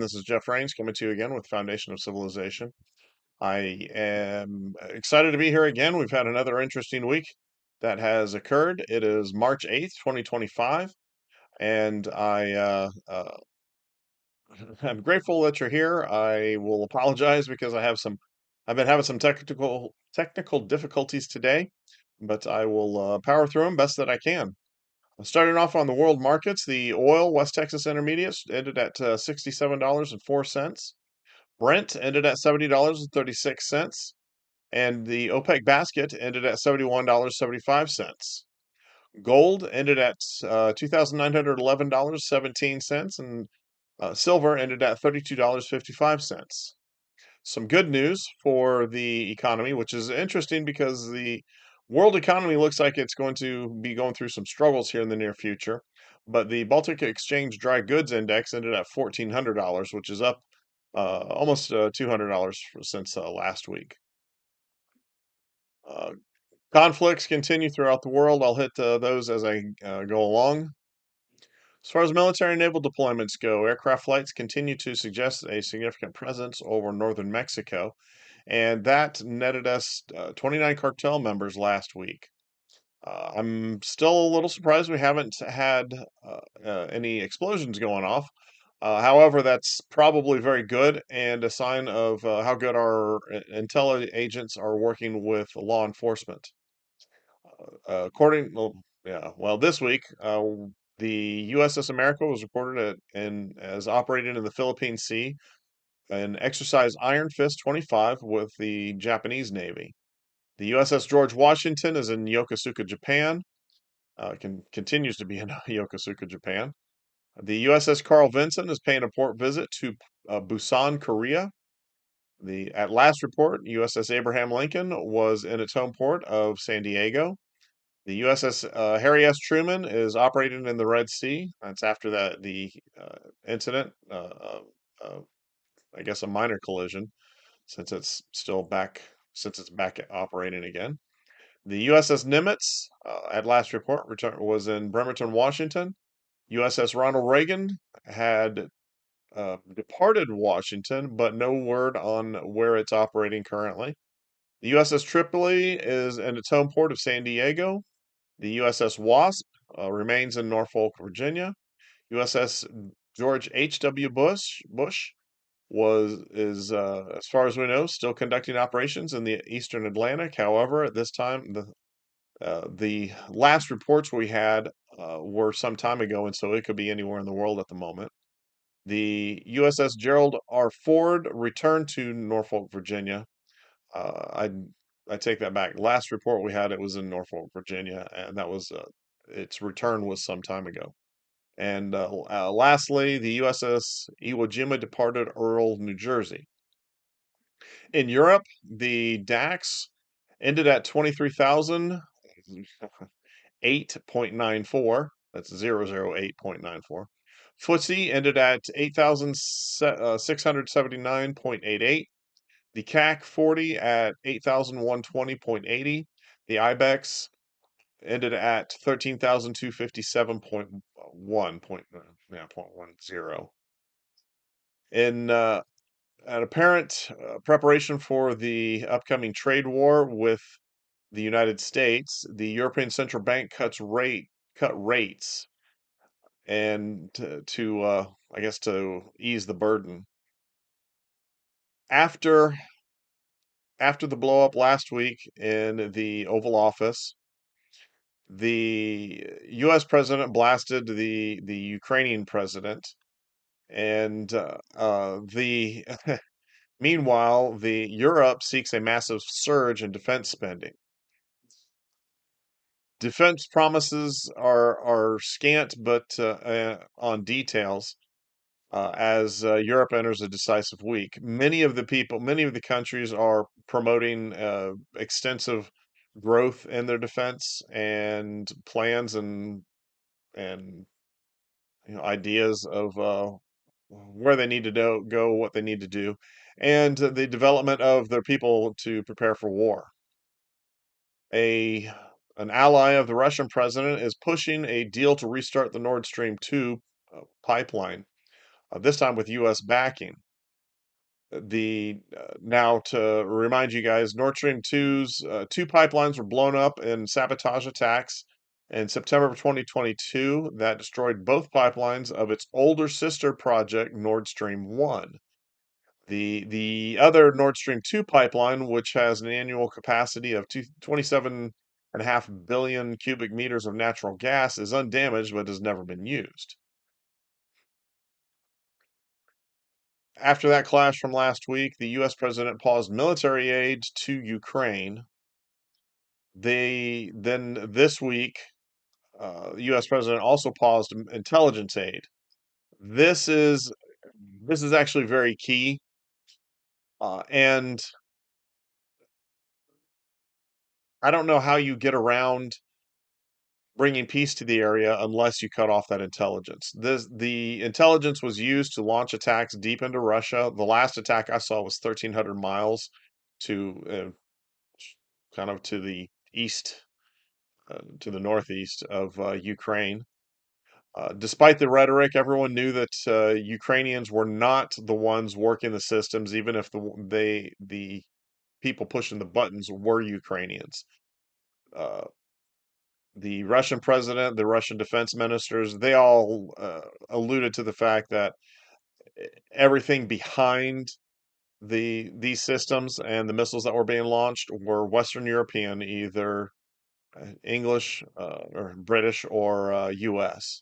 This is Jeff Rains coming to you again with Foundation of Civilization. I am excited to be here again. We've had another interesting week that has occurred. It is March 8th, 2025, and I'm grateful that you're here. I will apologize because I've been having some technical difficulties today, but I will power through them best that I can. Starting off on the world markets, the oil West Texas Intermediate ended at $67.04. Brent ended at $70.36, and the OPEC basket ended at $71.75. Gold ended at $2,911.17, and silver ended at $32.55. Some good news for the economy, which is interesting because the world economy looks like it's going to be going through some struggles here in the near future. But the Baltic Exchange Dry Goods Index ended at $1,400, which is up almost $200 since last week. Uh, Conflicts continue throughout the world. I'll hit those as I go along. As far as military and naval deployments go, aircraft flights continue to suggest a significant presence over northern Mexico, and that netted us 29 cartel members last week. I'm still a little surprised we haven't had any explosions going off. However, that's probably very good and a sign of how good our intel agents are working with law enforcement. This week, the USS America was reported as operating in the Philippine Sea and exercised Iron Fist 25 with the Japanese Navy. The USS George Washington is in Yokosuka, Japan. Continues to be in Yokosuka, Japan. The USS Carl Vinson is paying a port visit to Busan, Korea. At last report, USS Abraham Lincoln was in its home port of San Diego. The USS Harry S. Truman is operating in the Red Sea. That's after the incident, uh, I guess a minor collision, since since it's back operating again. The USS Nimitz, at last report, was in Bremerton, Washington. USS Ronald Reagan had departed Washington, but no word on where it's operating currently. The USS Tripoli is in its home port of San Diego. The USS Wasp remains in Norfolk, Virginia. USS George H.W. Bush as far as we know, still conducting operations in the Eastern Atlantic. However, at this time, the last reports we had were some time ago, and so it could be anywhere in the world at the moment. The USS Gerald R. Ford returned to Norfolk, Virginia. Uh, I take that back. Last report we had, it was in Norfolk, Virginia, and that was its return was some time ago. And lastly, the USS Iwo Jima departed Earl, New Jersey. In Europe, the DAX ended at 23,008.94. That's 008.94. FTSE ended at 8,679.88. The CAC 40 at 8,120.80. The IBEX ended at 13,257.1 point 10. In an apparent preparation for the upcoming trade war with the United States, the European Central Bank cut rates and I guess to ease the burden. After the blow up last week in the Oval Office, the U.S. president blasted the Ukrainian president, and the meanwhile, the Europe seeks a massive surge in defense spending. Defense promises are scant, but on details. As Europe enters a decisive week, many of the countries are promoting extensive growth in their defense and plans and ideas of where they need to go, what they need to do, and the development of their people to prepare for war. A an ally of the Russian president is pushing a deal to restart the Nord Stream 2 pipeline. this time with U.S. backing. The Now, to remind you guys, Nord Stream 2's two pipelines were blown up in sabotage attacks in September of 2022 that destroyed both pipelines of its older sister project, Nord Stream 1. The other Nord Stream 2 pipeline, which has an annual capacity of 27.5 billion cubic meters of natural gas, is undamaged but has never been used. After that clash from last week, the US president paused military aid to Ukraine. They then this week, the US president also paused intelligence aid. This is this is actually very key, and I don't know how you get around bringing peace to the area unless you cut off that intelligence. The intelligence was used to launch attacks deep into Russia. The last attack I saw was 1,300 miles to kind of to the east, to the northeast of Ukraine. Despite the rhetoric, everyone knew that Ukrainians were not the ones working the systems, even if the people pushing the buttons were Ukrainians. Uh, the Russian president, the Russian defense ministers, they all alluded to the fact that everything behind these systems and the missiles that were being launched were Western European, either English or British or U.S.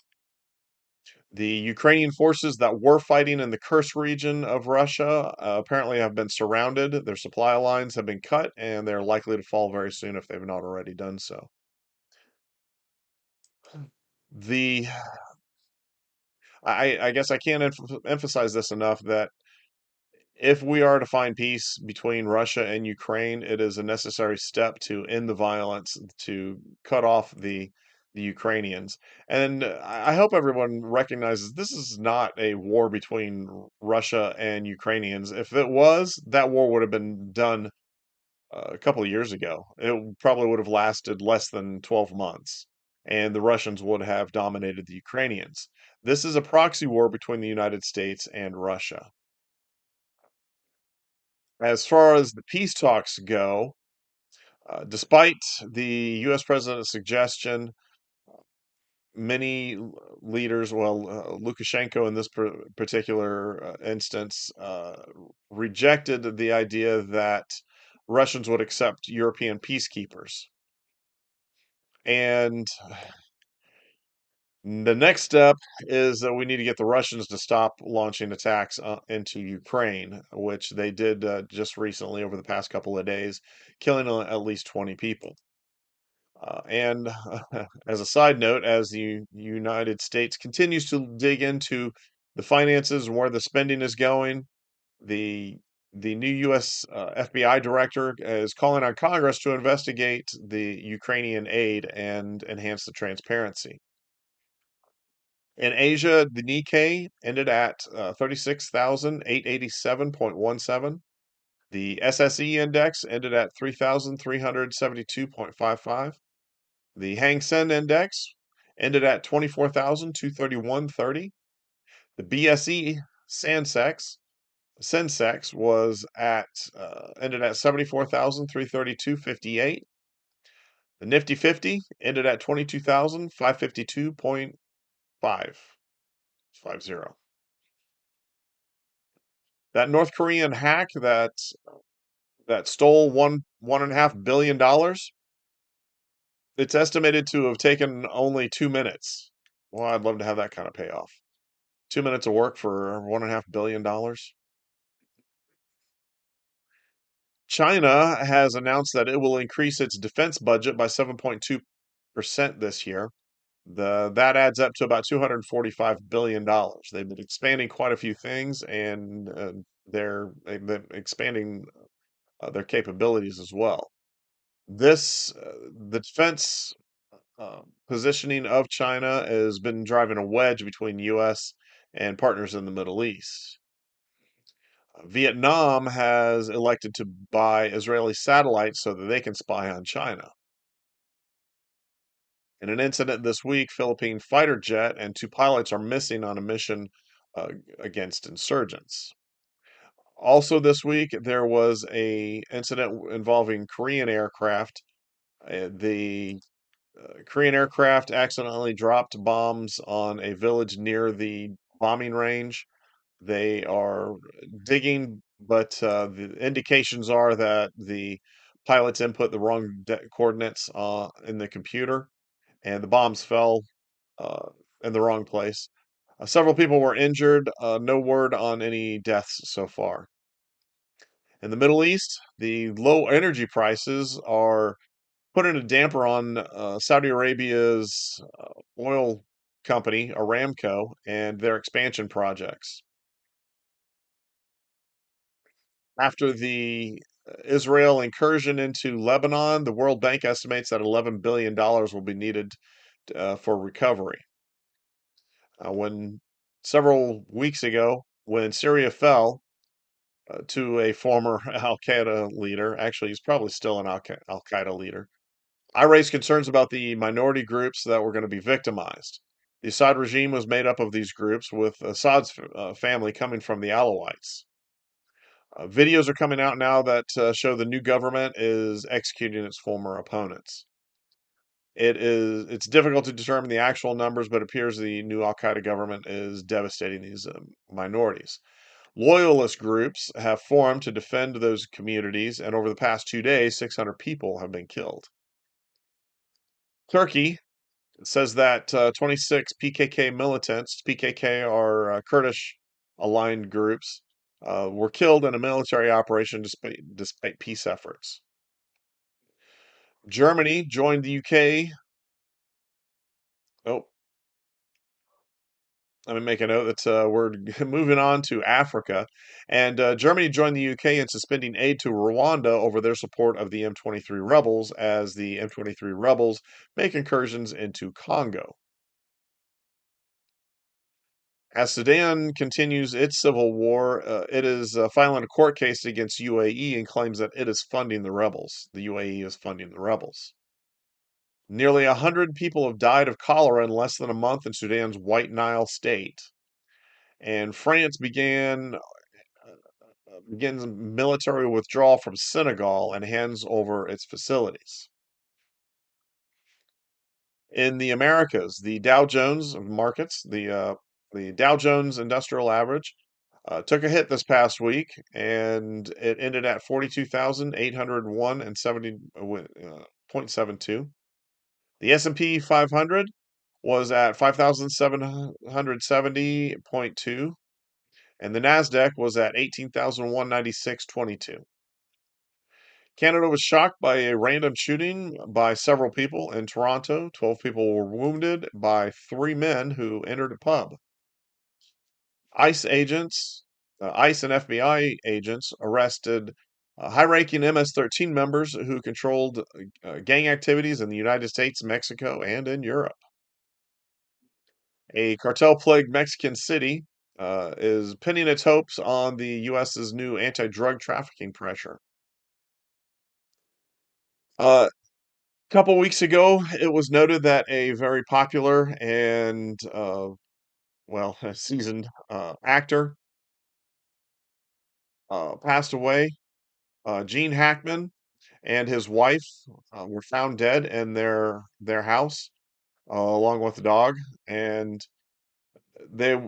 The Ukrainian forces that were fighting in the Kursk region of Russia apparently have been surrounded. Their supply lines have been cut, and they're likely to fall very soon if they've not already done so. The I guess I can't emphasize this enough that if we are to find peace between Russia and Ukraine, it is a necessary step to end the violence, to cut off the Ukrainians. And I hope everyone recognizes this is not a war between Russia and Ukrainians. If it was, that war would have been done a couple of years ago. It probably would have lasted less than 12 months, and the Russians would have dominated the Ukrainians. This is a proxy war between the United States and Russia. As far as the peace talks go, despite the U.S. president's suggestion, many leaders, well, Lukashenko in this particular instance, rejected the idea that Russians would accept European peacekeepers. And the next step is that we need to get the Russians to stop launching attacks into Ukraine, which they did just recently over the past couple of days, killing at least 20 people. And as a side note, as the United States continues to dig into the finances and where the spending is going, the the new U.S. FBI director is calling on Congress to investigate the Ukrainian aid and enhance the transparency. In Asia, the Nikkei ended at 36,887.17. The SSE index ended at 3,372.55. The Hang Seng Index ended at 24,231.30. The BSE Sensex was at ended at 74,332.58. The Nifty 50 ended at 22,552.550. That North Korean hack that stole $1.5 billion, it's estimated to have taken only 2 minutes. Well, I'd love to have that kind of payoff. 2 minutes of work for $1.5 billion. China has announced that it will increase its defense budget by 7.2% this year. That adds up to about $245 billion. They've been expanding quite a few things, and they've been expanding their capabilities as well. The defense positioning of China has been driving a wedge between U.S. and partners in the Middle East. Vietnam has elected to buy Israeli satellites so that they can spy on China. In an incident this week, Philippine fighter jet and two pilots are missing on a mission uh, against insurgents. Also, this week there was a incident involving Korean aircraft. The Korean aircraft accidentally dropped bombs on a village near the bombing range. They are digging, but the indications are that the pilots input the wrong coordinates in the computer, and the bombs fell uh, in the wrong place. Several people were injured. No word on any deaths so far. In the Middle East, the low energy prices are putting a damper on Saudi Arabia's oil company, Aramco, and their expansion projects. After the Israel incursion into Lebanon, the World Bank estimates that $11 billion will be needed for recovery. When several weeks ago, when Syria fell to a former Al Qaeda leader, actually, he's probably still an Al Qaeda leader, I raised concerns about the minority groups that were going to be victimized. The Assad regime was made up of these groups, with Assad's family coming from the Alawites. Videos are coming out now that show the new government is executing its former opponents. It's difficult to determine the actual numbers, but it appears the new Al Qaeda government is devastating these minorities. Loyalist groups have formed to defend those communities, and over the past 2 days, 600 people have been killed. Turkey says that 26 PKK militants, PKK are Kurdish aligned groups, were killed in a military operation despite peace efforts. Germany joined the UK. Oh, let me make a note that we're moving on to Africa. And Germany joined the UK in suspending aid to Rwanda over their support of the M23 rebels as the M23 rebels make incursions into Congo. As Sudan continues its civil war, it is filing a court case against UAE and claims that it is funding the rebels. The UAE is funding the rebels. Nearly 100 people have died of cholera in less than a month in Sudan's White Nile state. And France begins military withdrawal from Senegal and hands over its facilities. In the Americas, the Dow Jones markets, the Dow Jones Industrial Average, took a hit this past week, and it ended at 42,801 and 70 0.72. The S&P 500 was at 5,770.2, and the Nasdaq was at 18,196.22. Canada was shocked by a random shooting by several people in Toronto. 12 people were wounded by three men who entered a pub. ICE agents, ICE and FBI agents arrested high-ranking MS-13 members who controlled gang activities in the United States, Mexico, and in Europe. A cartel-plagued Mexican city is pinning its hopes on the U.S.'s new anti-drug trafficking pressure. A couple weeks ago, it was noted that a very popular and, well, a seasoned actor passed away. Gene Hackman and his wife were found dead in their house along with the dog, and they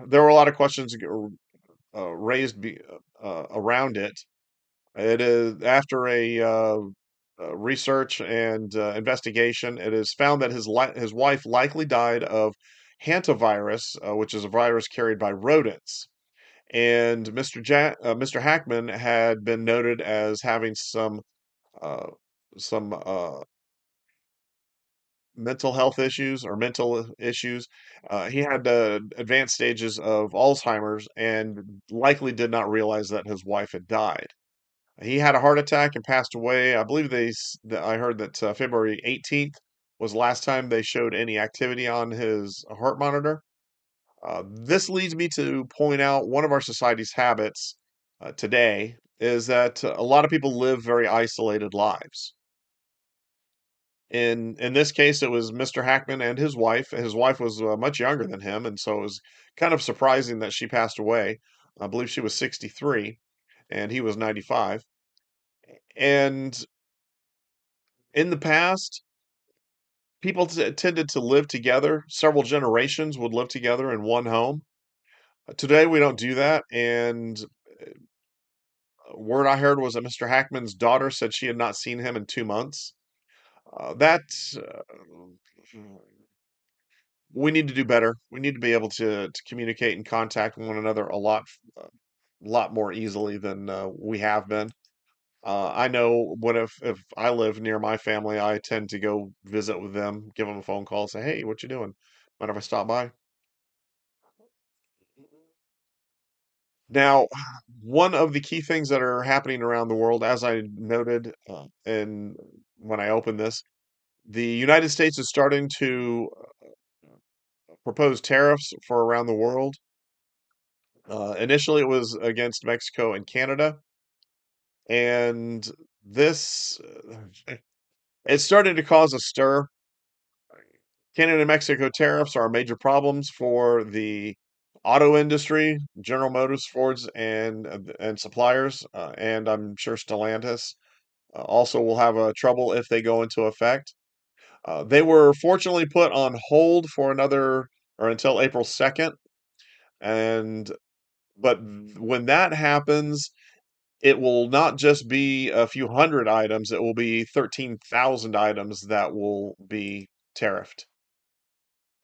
there were a lot of questions raised around it. It is after a research and investigation, it is found that his wife likely died of hantavirus, which is a virus carried by rodents. And Mr. Hackman had been noted as having uh, some mental health issues or mental issues. He had advanced stages of Alzheimer's and likely did not realize that his wife had died. He had a heart attack and passed away. I believe I heard that February 18th was the last time they showed any activity on his heart monitor. This leads me to point out one of our society's habits today is that a lot of people live very isolated lives. In this case, it was Mr. Hackman and his wife. His wife was much younger than him, and so it was kind of surprising that she passed away. I believe she was 63, and he was 95. And in the past, people tended to live together. Several generations would live together in one home. Today, we don't do that. And word I heard was that Mr. Hackman's daughter said she had not seen him in 2 months. That we need to do better. We need to be able to communicate and contact one another lot more easily than we have been. I know when if I live near my family, I tend to go visit with them, give them a phone call, say, "Hey, what you doing? Mind if I stop by?" Now, one of the key things that are happening around the world, as I noted, and when I opened this, the United States is starting to propose tariffs for around the world. Initially, it was against Mexico and Canada, and this it's starting to cause a stir. Canada and Mexico tariffs are major problems for the auto industry, General Motors, Ford's, and suppliers, and I'm sure Stellantis also will have trouble if they go into effect. They were fortunately put on hold for another or until April 2nd, and but when that happens, it will not just be a few hundred items, it will be 13,000 items that will be tariffed.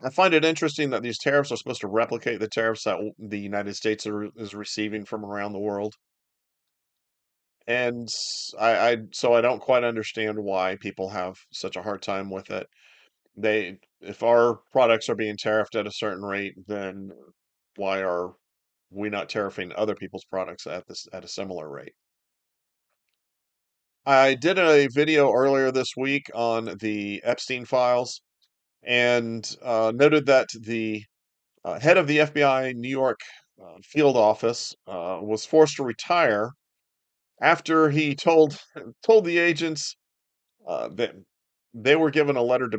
I find it interesting that these tariffs are supposed to replicate the tariffs that the United States is receiving from around the world. And so I don't quite understand why people have such a hard time with it. If our products are being tariffed at a certain rate, then why are we not tariffing other people's products at a similar rate? I did a video earlier this week on the Epstein files and noted that the head of the FBI New York field office was forced to retire after he told the agents that they were given a letter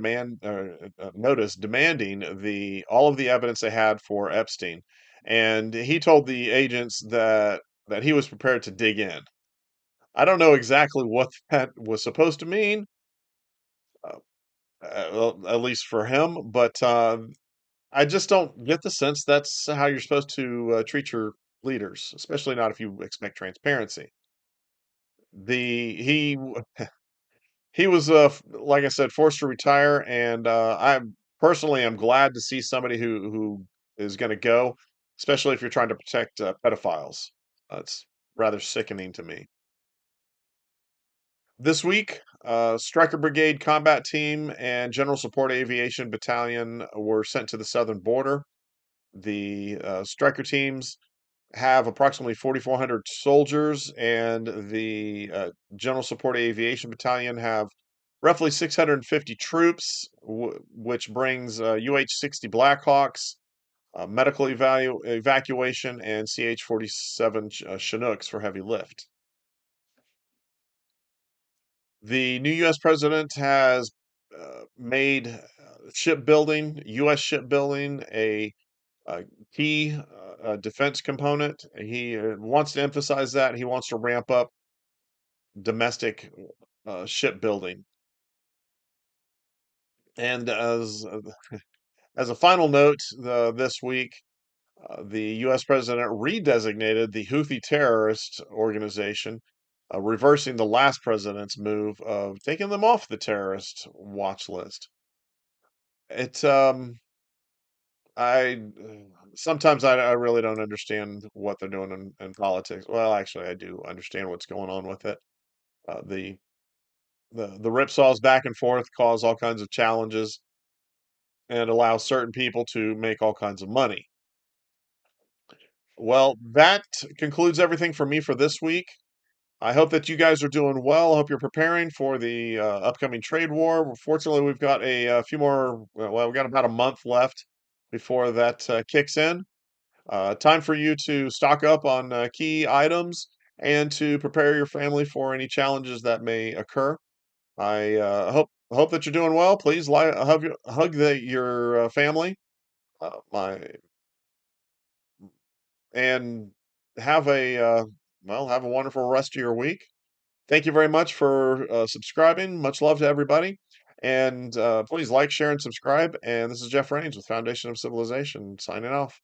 notice demanding the all of the evidence they had for Epstein, and he told the agents that he was prepared to dig in. I don't know exactly what that was supposed to mean, uh, well, at least for him, but I just don't get the sense that's how you're supposed to treat your leaders, especially not if you expect transparency. The he was like I said, forced to retire, and I personally am glad to see somebody who is going to go, especially if you're trying to protect pedophiles. It's rather sickening to me. This week, Stryker Brigade Combat Team and General Support Aviation Battalion were sent to the southern border. The Stryker teams have approximately 4,400 soldiers, and the General Support Aviation Battalion have roughly 650 troops, which brings UH-60 Blackhawks, medical evacuation, and CH-47 Chinooks for heavy lift. The new U.S. president has made shipbuilding, U.S. shipbuilding, a key defense component. He wants to emphasize that. He wants to ramp up domestic shipbuilding. And as a final note, this week, the U.S. president redesignated the Houthi terrorist organization, reversing the last president's move of taking them off the terrorist watch list. It's I sometimes I really don't understand what they're doing in politics. Well, actually, I do understand what's going on with it. Uh, the the ripsaws back and forth cause all kinds of challenges and allow certain people to make all kinds of money. Well, that concludes everything for me for this week. I hope that you guys are doing well. I hope you're preparing for the upcoming trade war. Fortunately, we've got a few more. Well, we've got about a month left before that kicks in. Time for you to stock up on key items and to prepare your family for any challenges that may occur. I hope that you're doing well. Please hug your family. My and have a have a wonderful rest of your week. Thank you very much for subscribing. Much love to everybody. And please like, share, and subscribe. And this is Jeff Rains with Foundation of Civilization signing off.